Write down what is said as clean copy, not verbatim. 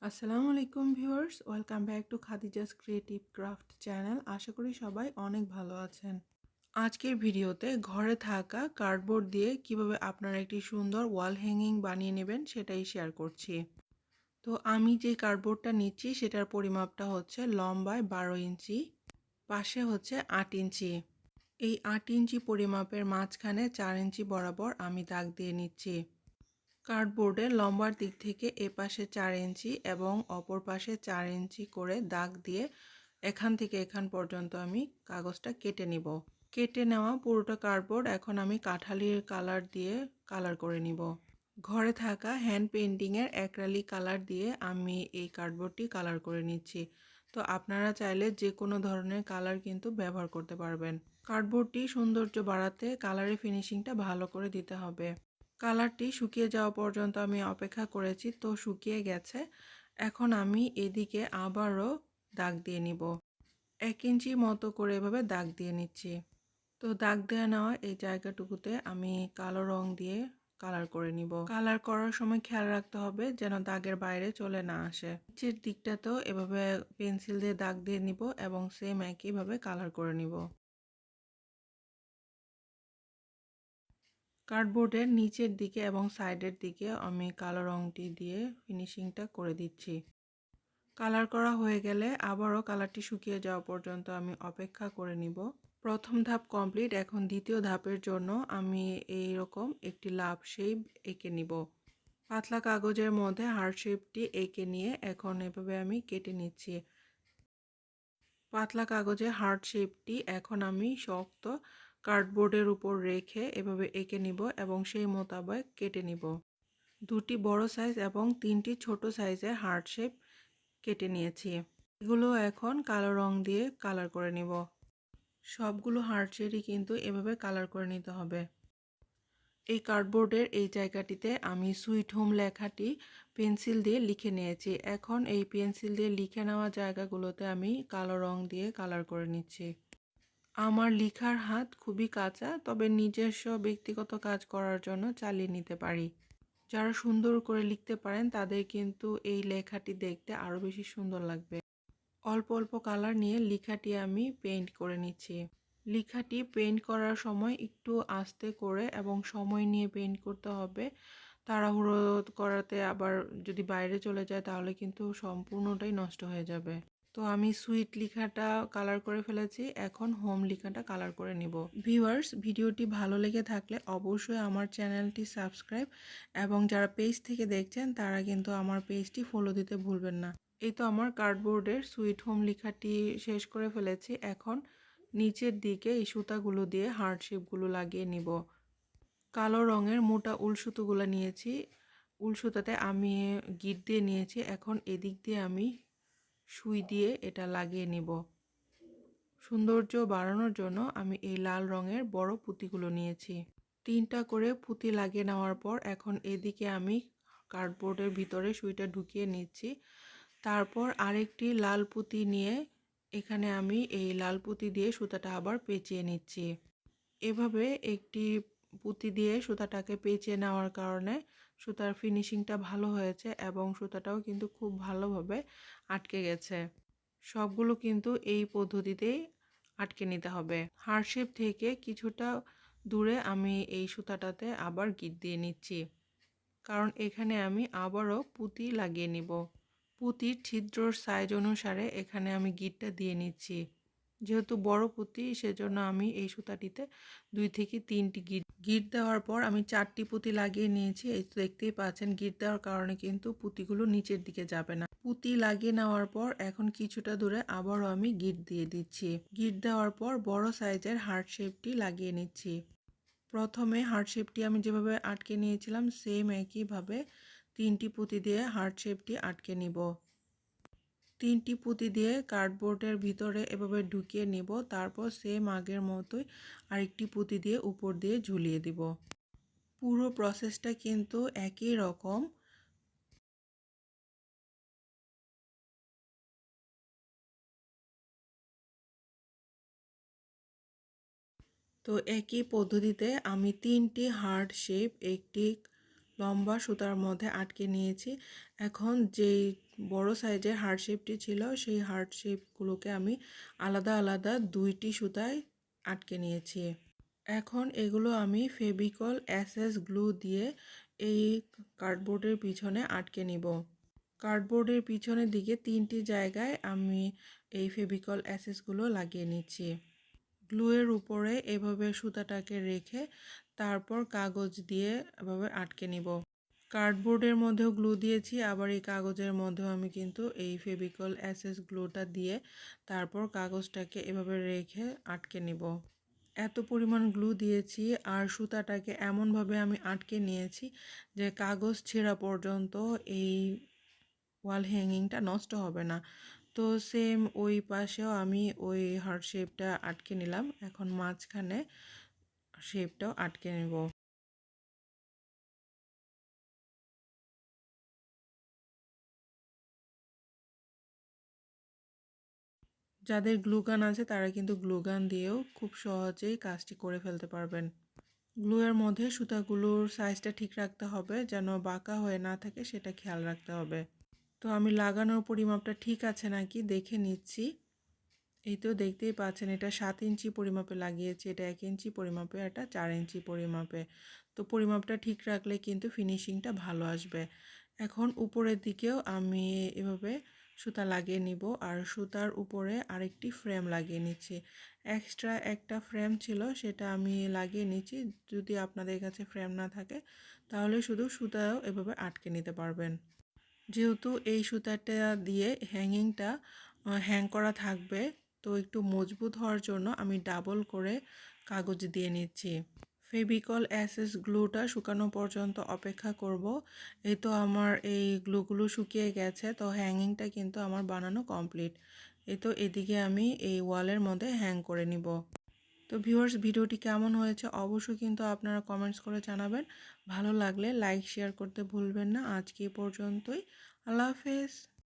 আসসালামু আলাইকুম viewers, welcome back to Khadija's creative craft channel. আশা করি সবাই অনেক ভালো আছেন। আজকের ভিডিওতে ঘরে থাকা কার্ডবোর্ড দিয়ে কিভাবে আপনারা একটি সুন্দর ওয়াল হ্যাঙ্গিং বানিয়ে নেবেন সেটাই শেয়ার করছি। তো আমি যে কার্ডবোর্ডটা নিচ্ছি সেটার পরিমাপটা হচ্ছে লম্বায় 12 ইঞ্চি, পাশে হচ্ছে 8 ইঞ্চি। এই 8 ইঞ্চি পরিমাপের মাঝখানে 4 ইঞ্চি বরাবর আমি দাগ দিয়ে নিচ্ছি। কার্ডবোর্ডের লম্বার দিক থেকে এপাশে 4 ইঞ্চি এবং অপর পাশে 4 ইঞ্চি করে দাগ দিয়ে এখান থেকে এখান পর্যন্ত আমি কাগজটা কেটে নিব। কেটে নেওয়া পুরোটা কার্ডবোর্ড এখন আমি কাঠালির কালার দিয়ে কালার করে নিব। ঘরে থাকা হ্যান্ড পেইন্টিংয়ের অ্যাক্রিলিক কালার দিয়ে আমি এই কার্ডবোর্ডটি কালার করে নিচ্ছি। তো আপনারা চাইলে যে কোনো ধরনের কালার কিন্তু ব্যবহার করতে পারবেন। কার্ডবোর্ডটি সৌন্দর্য বাড়াতে কালারের ফিনিশিংটা ভালো করে দিতে হবে। কালারটি শুকিয়ে যাওয়া পর্যন্ত আমি অপেক্ষা করেছি, তো শুকিয়ে গেছে। এখন আমি এদিকে আবারও দাগ দিয়ে নিব। 1 ইঞ্চি মতো করে এভাবে দাগ দিয়ে নিচ্ছি। তো দাগ দেওয়া নেওয়া এই জায়গাটুকুতে আমি কালো রং দিয়ে কালার করে নিব। কালার করার সময় খেয়াল রাখতে হবে যেন দাগের বাইরে চলে না আসে। নিচের দিকটাতেও এভাবে পেন্সিল দিয়ে দাগ দিয়ে নিব এবং সেম একইভাবে কালার করে নিব। কার্ডবোর্ডের নিচের দিকে এবং সাইডের দিকে আমি কালো রংটি দিয়ে ফিনিশিংটা করে দিচ্ছি। কালার করা হয়ে গেলে আবারও কালারটি শুকিয়ে যাওয়া পর্যন্ত আমি অপেক্ষা করে নিব। প্রথম ধাপ কমপ্লিট। এখন দ্বিতীয় ধাপের জন্য আমি এই রকম একটি লাভ শেপ এঁকে নিব। পাতলা কাগজের মধ্যে হার্ট শেপটি এঁকে নিয়ে এখন এভাবে আমি কেটে নিচ্ছি। পাতলা কাগজে হার্ট শেপটি এখন আমি শক্ত কার্ডবোর্ডের উপর রেখে এভাবে এঁকে নিব এবং সেই মোতাবেক কেটে নিব। দুটি বড় সাইজ এবং 3টি ছোট সাইজের হার্ট শেপ কেটে নিয়েছি। এগুলো এখন কালো রং দিয়ে কালার করে নিব। সবগুলো হার্ট শেপই কিন্তু এভাবে কালার করে নিতে হবে। এই কার্ডবোর্ডের এই জায়গাটিতে আমি সুইট হোম লেখাটি পেন্সিল দিয়ে লিখে নিয়েছি। এখন এই পেন্সিল দিয়ে লিখে নেওয়া জায়গাগুলোতে আমি কালো রং দিয়ে কালার করে নিচ্ছি। আমার লেখার হাত খুবই কাঁচা, তবে নিজস্ব ব্যক্তিগত কাজ করার জন্য চালিয়ে নিতে পারি। যারা সুন্দর করে লিখতে পারেন তাদের কিন্তু এই লেখাটি দেখতে আরও বেশি সুন্দর লাগবে। অল্প অল্প কালার নিয়ে লেখাটি আমি পেইন্ট করে নিচ্ছি। লেখাটি পেইন্ট করার সময় একটু আস্তে করে এবং সময় নিয়ে পেইন্ট করতে হবে। তাড়াহুড়ো করাতে আবার যদি বাইরে চলে যায় তাহলে কিন্তু সম্পূর্ণটাই নষ্ট হয়ে যাবে। তো আমি সুইট লেখাটা কালার করে ফেলেছি, এখন হোম লেখাটা কালার করে নিব। ভিউয়ার্স, ভিডিওটি ভালো লেগে থাকলে অবশ্যই আমার চ্যানেলটি সাবস্ক্রাইব এবং যারা পেজ থেকে দেখছেন তারা কিন্তু আমার পেজটি ফলো দিতে ভুলবেন না। এই তো আমার কার্ডবোর্ডের সুইট হোম লেখাটি শেষ করে ফেলেছি। এখন নিচের দিকে এই সুতাগুলো দিয়ে হার্ট শেপগুলো লাগিয়ে নিব। কালো রঙের মোটা উল সুতোগুলো নিয়েছি। উল সুতাতে আমি গিট দিয়ে নিয়েছি। এখন এদিক দিয়ে আমি সুই দিয়ে এটা লাগিয়ে নিব। সৌন্দর্য বাড়ানোর জন্য আমি এই লাল রঙের বড় পুঁতিগুলো নিয়েছি। 3টা করে পুঁতি লাগিয়ে নেওয়ার পর এখন এদিকে আমি কার্ডবোর্ডের ভিতরে সুইটা ঢুকিয়ে নিচ্ছি। তারপর আরেকটি লাল পুঁতি নিয়ে এখানে আমি এই লাল পুঁতি দিয়ে সুতাটা আবার পেঁচিয়ে নিচ্ছি। এভাবে একটি পুঁতি দিয়ে সুতাটাকে পেঁচিয়ে নেওয়ার কারণে সুতার ফিনিশিংটা ভালো হয়েছে এবং সুতাটাও কিন্তু খুব ভালোভাবে আটকে গেছে। সবগুলো কিন্তু এই পদ্ধতিতেই আটকে নিতে হবে। হার্ট শেপ থেকে কিছুটা দূরে আমি এই সুতাটাতে আবার গিট দিয়ে নিচ্ছি, কারণ এখানে আমি আবারও পুঁতি লাগিয়ে নিব। পুঁতির ছিদ্রর সাইজ অনুসারে এখানে আমি গিটটা দিয়ে নিচ্ছি। যেহেতু বড় পুঁতি সেজন্য আমি এই সুতাটিতে 2 থেকে 3টি গিট দেওয়ার পর আমি 4টি পুঁতি লাগিয়ে নিয়েছি। এই তো দেখতেই পাচ্ছেন, গিট দেওয়ার কারণে কিন্তু পুঁতিগুলো নিচের দিকে যাবে না। পুঁতি লাগিয়ে নেওয়ার পর এখন কিছুটা দূরে আবারও আমি গিট দিয়ে দিচ্ছি। গিট দেওয়ার পর বড় সাইজের হার্ট শেপটি লাগিয়ে নিচ্ছি। প্রথমে হার্ট শেপটি আমি যেভাবে আটকে নিয়েছিলাম সেম একইভাবে 3টি পুঁতি দিয়ে হার্ট শেপটি আটকে নিব। 3টি পুঁতি দিয়ে কার্ডবোর্ডের ভিতরে এভাবে ঢুকিয়ে নিব। তারপর সেম আগের মতোই আরেকটি পুঁতি দিয়ে উপর দিয়ে ঝুলিয়ে দিব। পুরো প্রসেসটা কিন্তু একই রকম। তো একই পদ্ধতিতে আমি 3টি হার্ট শেপ, একটি লম্বা সুতার মধ্যে আটকে নিয়েছি। এখন যেই বড় সাইজের হার্ট শেপটি ছিল সেই হার্ট শেপগুলোকে আমি আলাদা আলাদা 2টি সুতায় আটকে নিয়েছি। এখন এগুলো আমি ফেভিকল এসএস গ্লু দিয়ে এই কার্ডবোর্ডের পিছনে আটকে নিব। কার্ডবোর্ডের পিছনের দিকে 3টি জায়গায় আমি এই ফেভিকল এসএসগুলো লাগিয়ে নিচ্ছি। গ্লুয়ের উপরে এভাবে সুতাটাকে রেখে তারপর কাগজ দিয়ে এভাবে আটকে নিব। কার্ডবোর্ডের মধ্যেও গ্লু দিয়েছি, আবার এই কাগজের মধ্যেও আমি কিন্তু এই ফেভিকল এসএস গ্লুটা দিয়ে তারপর কাগজটাকে এভাবে রেখে আটকে নিব। এত পরিমাণ গ্লু দিয়েছি আর সুতাটাকে এমনভাবে আমি আটকে নিয়েছি যে কাগজ ছেঁড়া পর্যন্ত এই ওয়াল হ্যাঙ্গিংটা নষ্ট হবে না। তো সেম ওই পাশেও আমি ওই হার্ট শেপটা আটকে নিলাম। এখন মাঝখানে শেপটাও আটকে নেব। যাদের গ্লুগান আছে তারা কিন্তু গ্লুগান দিয়েও খুব সহজেই কাজটি করে ফেলতে পারবেন। গ্লুয়ের মধ্যে সুতাগুলোর সাইজটা ঠিক রাখতে হবে, যেন বাঁকা হয়ে না থাকে সেটা খেয়াল রাখতে হবে। তো আমি লাগানোর পরিমাপটা ঠিক আছে নাকি দেখে নিচ্ছি। এই তো দেখতেই পাচ্ছেন, এটা 7 ইঞ্চি পরিমাপে লাগিয়েছি, এটা 1 ইঞ্চি পরিমাপে, এটা 4 ইঞ্চি পরিমাপে। তো পরিমাপটা ঠিক রাখলে কিন্তু ফিনিশিংটা ভালো আসবে। এখন উপরের দিকেও আমি এভাবে সুতা লাগিয়ে নিব আর সুতার উপরে আরেকটি ফ্রেম লাগিয়ে নিচ্ছি। এক্সট্রা একটা ফ্রেম ছিল সেটা আমি লাগিয়ে নিচ্ছি। যদি আপনাদের কাছে ফ্রেম না থাকে তাহলে শুধু সুতাও এভাবে আটকে নিতে পারবেন। যেহেতু এই সুতাটা দিয়ে হ্যাঙ্গিংটা হ্যাং করা থাকবে, তো একটু মজবুত হওয়ার জন্য আমি ডাবল করে কাগজ দিয়ে নিচ্ছি। ফেভিকল এসএস গ্লুটা শুকানো পর্যন্ত অপেক্ষা করব। এই তো আমার এই গ্লুগুলো শুকিয়ে গেছে, তো হ্যাঙ্গিংটা কিন্তু আমার বানানো কমপ্লিট। এই তো এদিকে আমি এই ওয়ালের মধ্যে হ্যাং করে নিব। তো ভিউয়ার্স, ভিডিওটি কেমন হয়েছে অবশ্যই কিন্তু আপনারা কমেন্টস করে জানাবেন। ভালো লাগলে লাইক শেয়ার করতে ভুলবেন না। আজকে এই পর্যন্তই। আল্লাহ হাফেজ।